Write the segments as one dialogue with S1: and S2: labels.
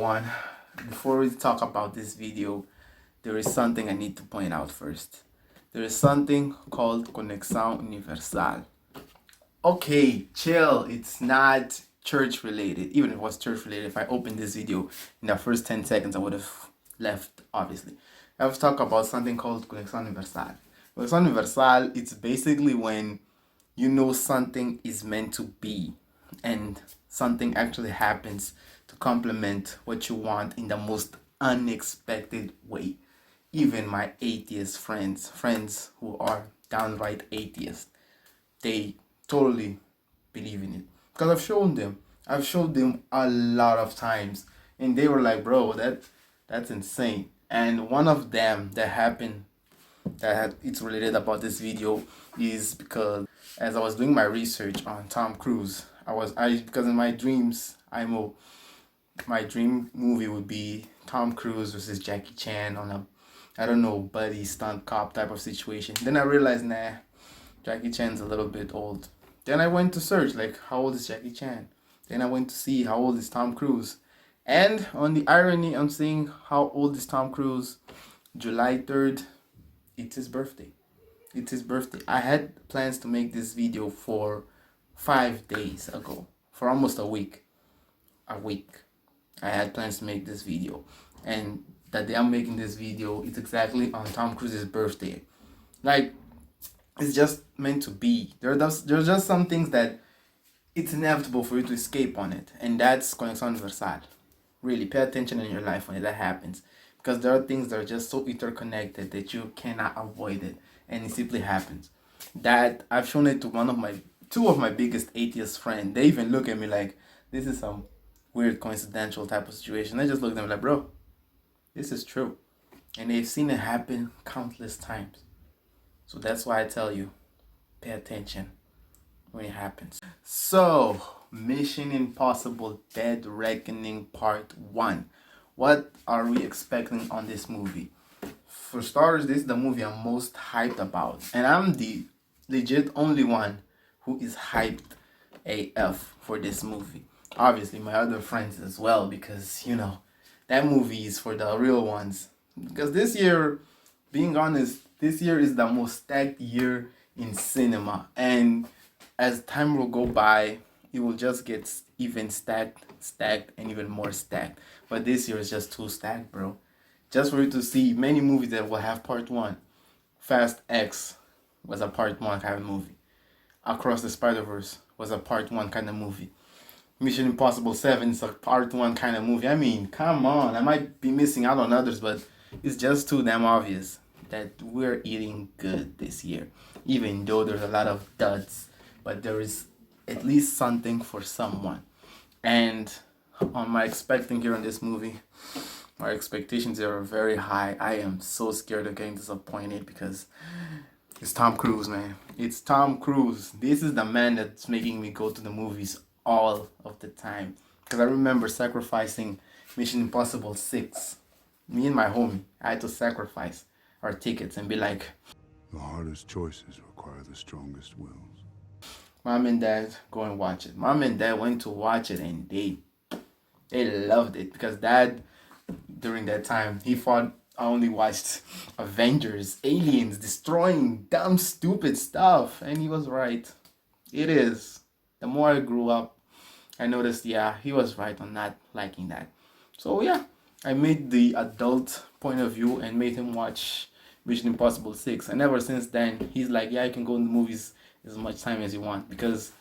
S1: everyone. Before we talk about this video, there is something I need to point out first. There is something called conexao universal. Okay, chill. It's not church related. Even if it was church related, if I opened this video in the first 10 seconds, I would have left, obviously. I have to talk about something called conexao universal. Conexao universal, it's basically when you know something is meant to be and something actually happens to complement what you want in the most unexpected way. Even my atheist friends who are downright atheists, they totally believe in it because I've showed them a lot of times, and they were like, bro, that's insane. And one of them that happened, it's related about this video, is because as I was doing my research on Tom Cruise, because in my dreams, my dream movie would be Tom Cruise versus Jackie Chan on a, I don't know, buddy stunt cop type of situation. Then I realized, nah, Jackie Chan's a little bit old. Then I went to search, like, how old is Jackie Chan? Then I went to see how old is Tom Cruise. And on the irony, I'm seeing how old is Tom Cruise. July 3rd, it's his birthday. It's his birthday. I had plans to make this video for 5 days ago, for almost a week. I had plans to make this video, and the day I'm making this video, it's exactly on Tom Cruise's birthday. Like, it's just meant to be. There's just some things that it's inevitable for you to escape on it, and that's conexão universal. Really, pay attention in your life when that happens, because there are things that are just so interconnected that you cannot avoid it, and it simply happens. That I've shown it to two of my biggest atheist friends. They even look at me like, this is some weird coincidental type of situation. I just look at them like, bro, this is true. And they've seen it happen countless times. So that's why I tell you, pay attention when it happens. So, Mission Impossible Dead Reckoning Part 1. What are we expecting on this movie? For starters, this is the movie I'm most hyped about. And I'm the legit only one who is hyped AF for this movie. Obviously, my other friends as well, because, that movie is for the real ones. Because this year, being honest, this year is the most stacked year in cinema. And as time will go by, it will just get even stacked, and even more stacked. But this year is just too stacked, bro. Just for you to see many movies that will have part 1. Fast X was a part 1 kind of movie. Across the Spider-Verse was a part 1 kind of movie. Mission Impossible 7 is a part 1 kind of movie. I mean, come on. I might be missing out on others, but it's just too damn obvious that we're eating good this year. Even though there's a lot of duds, but there is at least something for someone. And on my expecting here in this movie, my expectations are very high. I am so scared of getting disappointed because it's Tom Cruise, man. It's Tom Cruise. This is the man that's making me go to the movies all of the time. Because I remember sacrificing Mission Impossible 6. Me and my homie, I had to sacrifice our tickets and be like,
S2: the hardest choices require the strongest wills.
S1: Mom and Dad, go and watch it. Mom and Dad went to watch it, and they loved it. Because Dad, during that time, he thought I only watched Avengers, aliens, destroying dumb, stupid stuff. And he was right. It is. The more I grew up, I noticed, yeah, he was right on not liking that. So yeah, I made the adult point of view and made him watch Mission Impossible 6. And ever since then, he's like, yeah, you can go in the movies as much time as you want. Because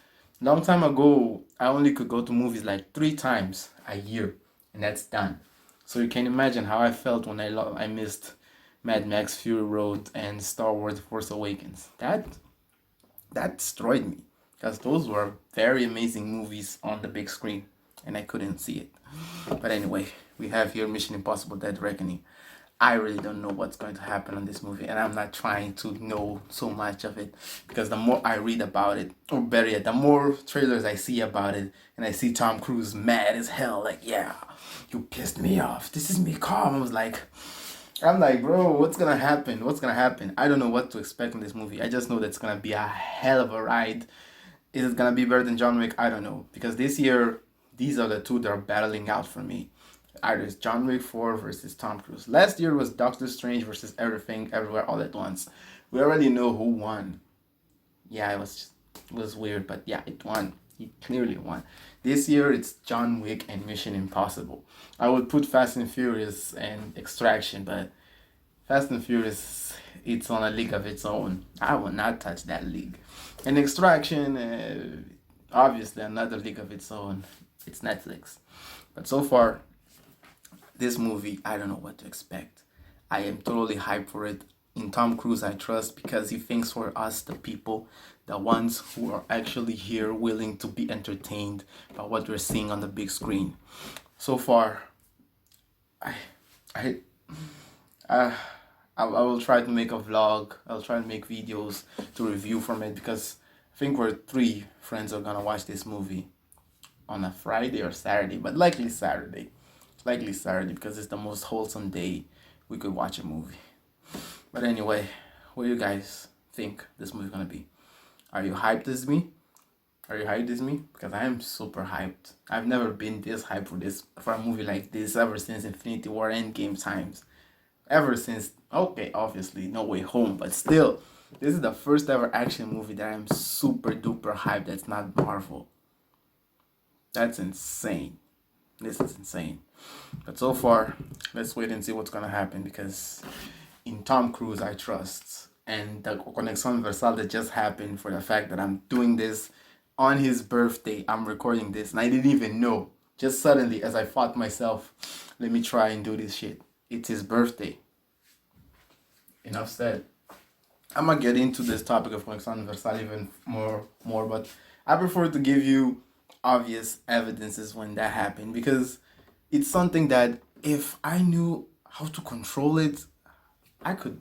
S1: long time ago, I only could go to movies like 3 times a year. And that's done. So you can imagine how I felt when I missed Mad Max Fury Road and Star Wars The Force Awakens. That destroyed me. Because those were very amazing movies on the big screen. And I couldn't see it. But anyway, we have here Mission Impossible Dead Reckoning. I really don't know what's going to happen on this movie. And I'm not trying to know so much of it. Because the more I read about it, or better yet, the more trailers I see about it. And I see Tom Cruise mad as hell. Like, yeah, you pissed me off. This is me calm. I'm like, bro, what's going to happen? What's going to happen? I don't know what to expect in this movie. I just know that it's going to be a hell of a ride. Is it going to be better than John Wick? I don't know. Because this year, these are the two that are battling out for me. Either it's John Wick 4 versus Tom Cruise. Last year was Doctor Strange versus Everything Everywhere All at Once. We already know who won. Yeah, it was weird, but yeah, it won. He clearly won. This year it's John Wick and Mission Impossible. I would put Fast and Furious and Extraction, but Fast and Furious, it's on a league of its own. I will not touch that league. And Extraction, obviously another league of its own. It's Netflix. But so far, this movie, I don't know what to expect. I am totally hyped for it. In Tom Cruise, I trust because he thinks for us, the people, the ones who are actually here willing to be entertained by what we're seeing on the big screen. So far, I will try to make a vlog. I'll try to make videos to review from it because I think we're 3 friends are gonna watch this movie on a Friday or Saturday, but likely Saturday. Likely Saturday because it's the most wholesome day we could watch a movie. But anyway, what do you guys think this movie's gonna be? Are you hyped as me? Are you hyped as me? Because I am super hyped. I've never been this hyped for a movie like this ever since Infinity War Endgame times. Ever since, okay, obviously No Way Home, but still, this is the first ever action movie that I'm super duper hyped that's not Marvel. That's insane. This is insane. But so far, let's wait and see what's gonna happen because in Tom Cruise I trust. And the conexao universal that just happened for the fact that I'm doing this on his birthday. I'm recording this and I didn't even know. Just suddenly as I thought myself, let me try and do this shit. It's his birthday. Enough said. I'm gonna get into this topic of conexao universal even more, but I prefer to give you obvious evidences when that happened because it's something that if I knew how to control it, I could,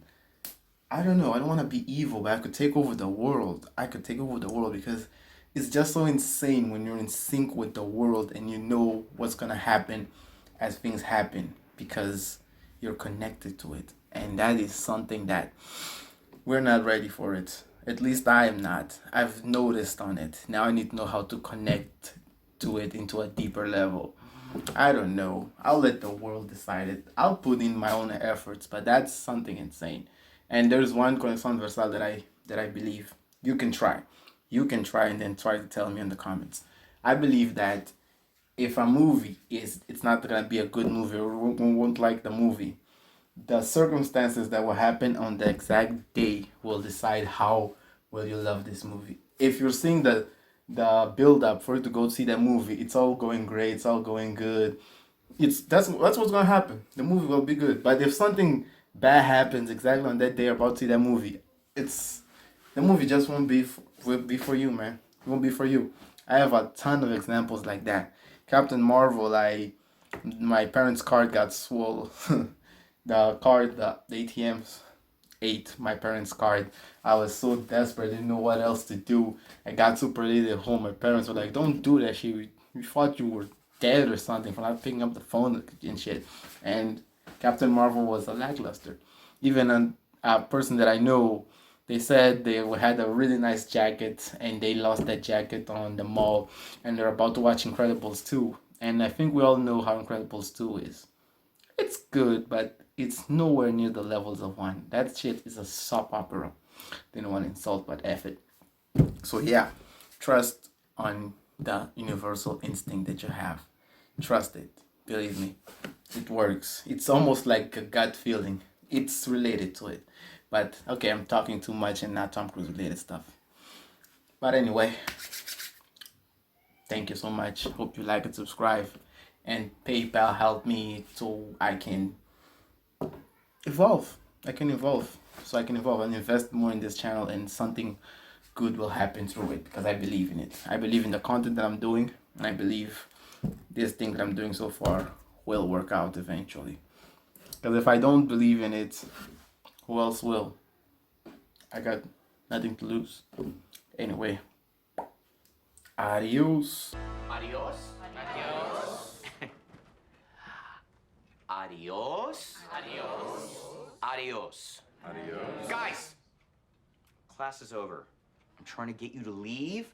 S1: I don't know, I don't want to be evil, but I could take over the world. I could take over the world because it's just so insane when you're in sync with the world and you know what's going to happen as things happen because you're connected to it. And that is something that we're not ready for it. At least I am not. I've noticed on it. Now I need to know how to connect to it into a deeper level. I don't know. I'll let the world decide it. I'll put in my own efforts, but that's something insane. And there's one conexao universal that I believe you can try. You can try and then try to tell me in the comments. I believe that if a movie it's not gonna be a good movie or we won't like the movie, the circumstances that will happen on the exact day will decide how will you love this movie. If you're seeing the build up for you to go see that movie, it's all going great, it's all going good. That's what's gonna happen. The movie will be good. But if something bad happens exactly on that day you're about to see that movie, the movie just won't be for you, man. It won't be for you. I have a ton of examples like that. Captain Marvel, my parents' card got swole. The ATMs ate my parents' card. I was so desperate, didn't know what else to do. I got super late at home. My parents were like, "Don't do that shit. We thought you were dead or something for not picking up the phone and shit." And Captain Marvel was a lackluster. Even a person that I know, they said they had a really nice jacket and they lost that jacket on the mall and they're about to watch Incredibles 2. And I think we all know how Incredibles 2 is. It's good, but it's nowhere near the levels of 1. That shit is a soap opera. Didn't want to insult, but F it. So yeah, trust on the universal instinct that you have. Trust it. Believe me. It works. It's almost like a gut feeling. It's related to it. But okay, I'm talking too much and not Tom Cruise related stuff. But anyway, thank you so much. Hope you like and subscribe. And PayPal help me so I can evolve. I can evolve. So I can evolve and invest more in this channel and something good will happen through it because I believe in it. I believe in the content that I'm doing and I believe this thing that I'm doing so far will work out eventually. Because if I don't believe in it, who else will? I got nothing to lose. Anyway, adios.
S3: Adios. Adios. Adios. Adios. Adios. Adios. Guys, class is over. I'm trying to get you to leave.